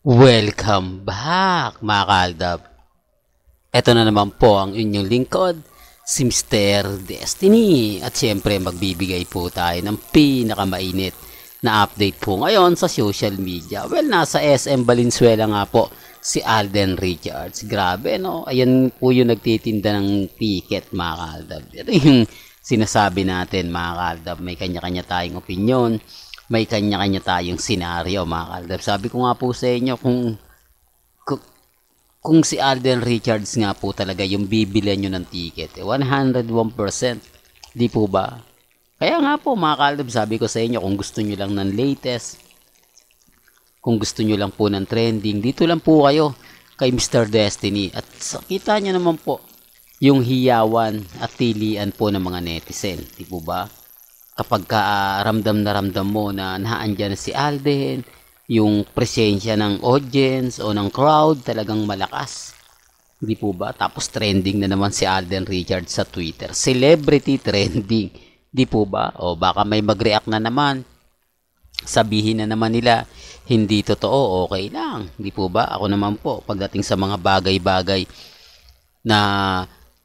Welcome back mga kaaldab. Ito na naman po ang inyong lingkod, si Mr. Destiny. At syempre magbibigay po tayo ng pinakamainit na update po ngayon sa social media. Well, nasa SM Valenzuela nga po si Alden Richards. Grabe no, ayan po yung nagtitinda ng ticket mga kaaldab. Ito yung sinasabi natin mga kaaldab, may kanya-kanya tayong opinion. May kanya-kanya tayong senaryo mga kaaldab. Sabi ko nga po sa inyo kung si Alden Richards nga po talaga yung bibilihan nyo ng ticket, 101%, di po ba? Kaya nga po mga kaaldab, sabi ko sa inyo, kung gusto nyo lang ng latest, kung gusto nyo lang po ng trending, dito lang po kayo kay Mr. Destiny. At kita nyo naman po yung hiyawan at tilian po ng mga netizen, di po ba? Kapag ramdam na ramdam mo na naandyan si Alden, yung presensya ng audience o ng crowd talagang malakas. Hindi po ba? Tapos trending na naman si Alden Richards sa Twitter. Celebrity trending. Hindi po ba? O baka may mag-react na naman. Sabihin na naman nila, hindi totoo, okay lang. Hindi po ba? Ako naman po, pagdating sa mga bagay-bagay na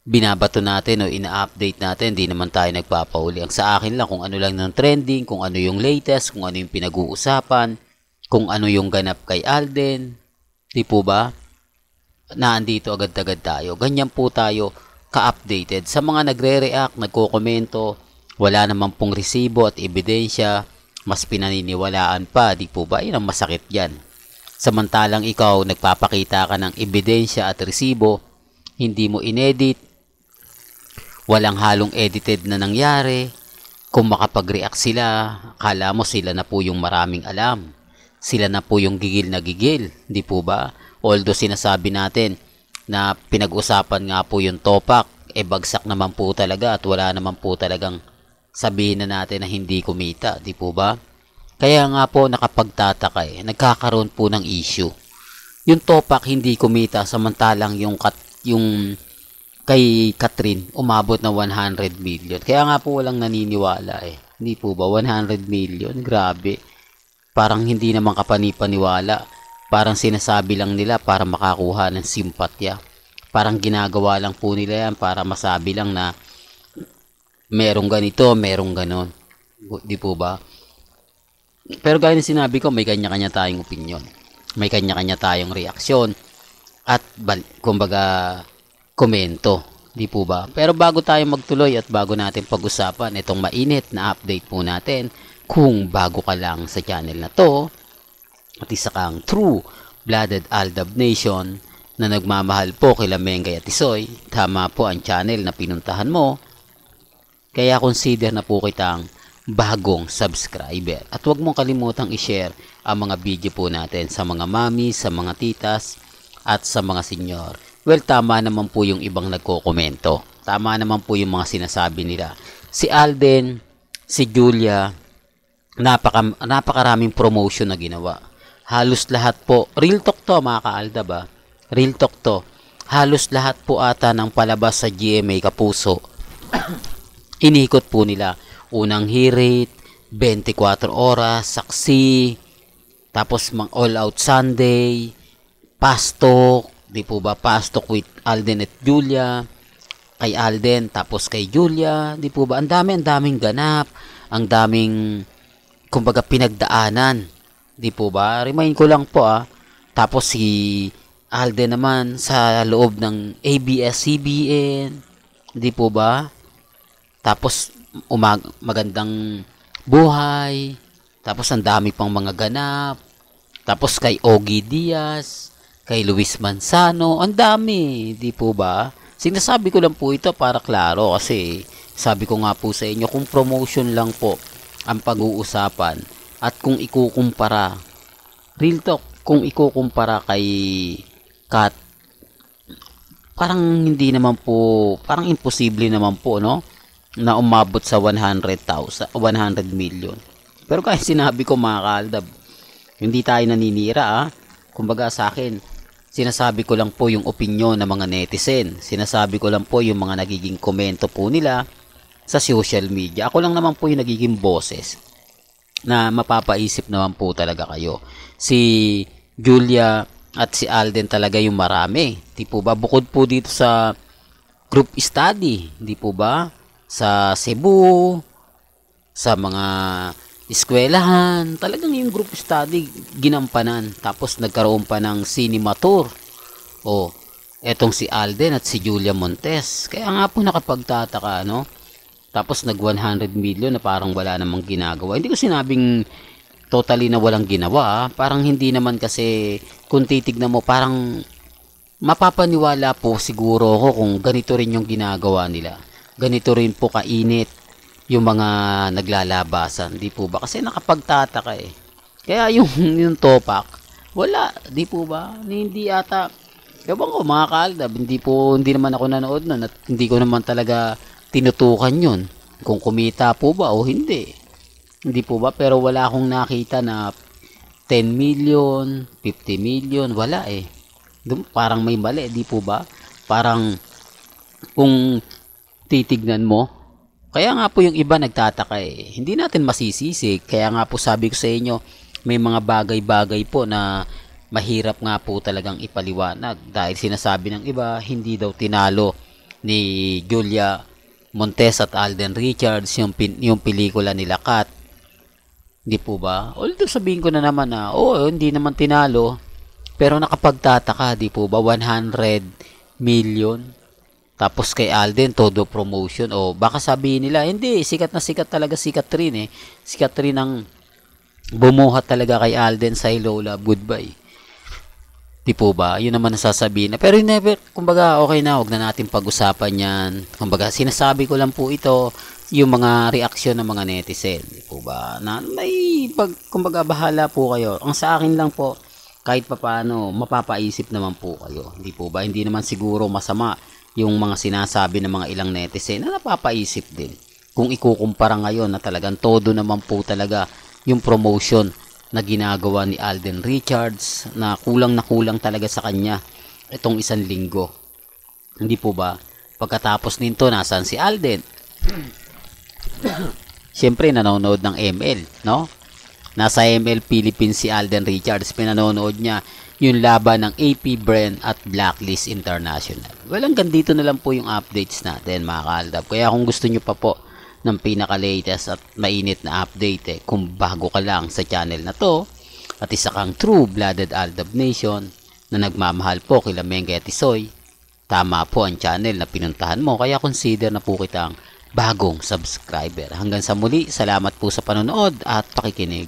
binabato natin o ina-update natin, hindi naman tayo nagpapauli. Ang sa akin lang, kung ano lang ng trending, kung ano yung latest, kung ano yung pinag-uusapan, kung ano yung ganap kay Alden, di po ba? Naandito agad-agad tayo. Ganyan po tayo ka-updated. Sa mga nagre-react, nagko-komento, wala naman pong resibo at ebidensya, mas pinaniniwalaan pa, di po ba? Yan ang masakit yan. Samantalang ikaw, nagpapakita ka ng ebidensya at resibo, hindi mo inedit, walang halong edited na nangyari, kung makapag-react sila, akala mo sila na po yung maraming alam. Sila na po yung gigil na gigil, di po ba? Although sinasabi natin na pinag-usapan nga po yung topak, bagsak naman po talaga at wala naman po talagang sabihin na natin na hindi kumita, di po ba? Kaya nga po nakapagtataka nagkakaroon po ng issue. Yung topak hindi kumita samantalang yung kay Catherine umabot na 100 million. Kaya nga po walang naniniwala Hindi po ba 100 million? Grabe. Parang hindi naman kapanipaniwala. Parang sinasabi lang nila para makakuha ng simpatya. Parang ginagawa lang po nila yan para masabi lang na merong ganito, merong ganon. Di po ba? Pero gaya ng sinabi ko, may kanya-kanya tayong opinion. May kanya-kanya tayong reaksyon. At kumbaga komento. Di po ba? Pero bago tayo magtuloy at bago natin pag-usapan itong mainit na update po natin, kung bago ka lang sa channel na to, at isa kang true blooded Aldab Nation na nagmamahal po kila Mengay at Tisoy, tama po ang channel na pinuntahan mo. Kaya consider na po kitang bagong subscriber. At huwag mong kalimutang i-share ang mga video po natin sa mga mami, sa mga titas, at sa mga senyor. Well, tama naman po yung ibang nagko-komento. Tama naman po yung mga sinasabi nila. Si Alden, si Julia, napakaraming promotion na ginawa. Halos lahat po, real talk to mga kaaldab real talk to. Halos lahat po ata ng palabas sa GMA Kapuso, inikot po nila. Unang hirit, 24 oras, saksi, tapos All Out Sunday, Pastok, di po ba, Pastok with Alden at Julia, kay Alden, tapos kay Julia, di po ba, ang daming ganap, ang daming kumbaga pinagdaanan, di po ba? Remind ko lang po tapos si Alden naman sa loob ng ABS-CBN, di po ba? Tapos magandang buhay, tapos ang dami pang mga ganap, tapos kay Ogie Diaz, kay Luis Manzano, ang dami, di po ba? Sinasabi ko lang po ito para klaro kasi sabi ko nga po sa inyo, kung promotion lang po ang pag-uusapan at kung ikukumpara, real talk, kung ikukumpara kay Kat, parang hindi naman po, parang imposible naman po, no? Na umabot sa 100 million. Pero kahit sinabi ko mga kaaldab, hindi tayo naninira Kumbaga sa akin, sinasabi ko lang po yung opinion ng mga netizen. Sinasabi ko lang po yung mga nagiging komento po nila sa social media. Ako lang naman po yung nagiging boses na mapapaisip naman po talaga kayo. Si Julia at si Alden talaga yung marami. Di po ba? Bukod po dito sa group study, di po ba? Sa Cebu, sa mga eskwelahan, talagang yung group study ginampanan. Tapos nagkaroon pa ng cinema tour. O, etong si Alden at si Julia Montes. Kaya nga po nakapagtataka, no? Tapos nag 100 million na parang wala namang ginagawa. Hindi ko sinabing totally na walang ginawa. Parang hindi naman kasi kung titignan mo parang mapapaniwala po siguro ako kung ganito rin yung ginagawa nila. Ganito rin po kainit yung mga naglalabasan. Di po ba? Kasi nakapagtataka eh. Kaya yung topak, wala. Di po ba? Hindi ata. Ewan ko mga kaaldab, hindi naman ako nanood nun at hindi ko naman talaga tinutukan yun. Kung kumita po ba o hindi. Hindi po ba? Pero wala akong nakita na 10 million, 50 million, wala eh. Parang may mali, di po ba? Parang kung titignan mo, kaya nga po yung iba nagtataka eh. Hindi natin masisisi. Kaya nga po sabi ko sa inyo, may mga bagay-bagay po na mahirap nga po talagang ipaliwanag. Dahil sinasabi ng iba, hindi daw tinalo ni Julia Montes at Alden Richards yung pelikula nila Kat. Hindi po ba? Although sabihin ko na naman na, hindi naman tinalo. Pero nakapagtataka, di po ba? 100 million. Tapos kay Alden, todo promotion. O baka sabihin nila, hindi, sikat na sikat talaga si Catherine eh. Si Catherine ang bumuhat talaga kay Alden sa Lola, goodbye. Di po ba? Yun naman nasasabihin na. Pero never, kumbaga, okay na, huwag na natin pag-usapan yan. Kumbaga, sinasabi ko lang po ito, yung mga reaksyon ng mga netizen. Di po ba? Na may, kumbaga, bahala po kayo. Ang sa akin lang po, kahit papaano, mapapaisip naman po kayo. Di po ba? Hindi naman siguro masama yung mga sinasabi ng mga ilang netizen na napapaisip din. Kung ikukumpara ngayon na talagang todo naman po talaga yung promotion na ginagawa ni Alden Richards na kulang talaga sa kanya itong isang linggo. Hindi po ba? Pagkatapos nito, nasaan si Alden? Siyempre, nanonood ng ML, no? Nasa ML Philippines si Alden Richards. Pinanonood niya yung laban ng AP Bren at Blacklist International. Well, hanggang dito na lang po yung updates natin mga kaaldab. Kaya kung gusto nyo pa po ng pinaka-latest at mainit na update kung bago ka lang sa channel na to at isa kang true-blooded Aldab Nation na nagmamahal po kila Mengke at Isoy, tama po ang channel na pinuntahan mo. Kaya consider na po kitang bagong subscriber. Hanggang sa muli, salamat po sa panonood at pakikinig.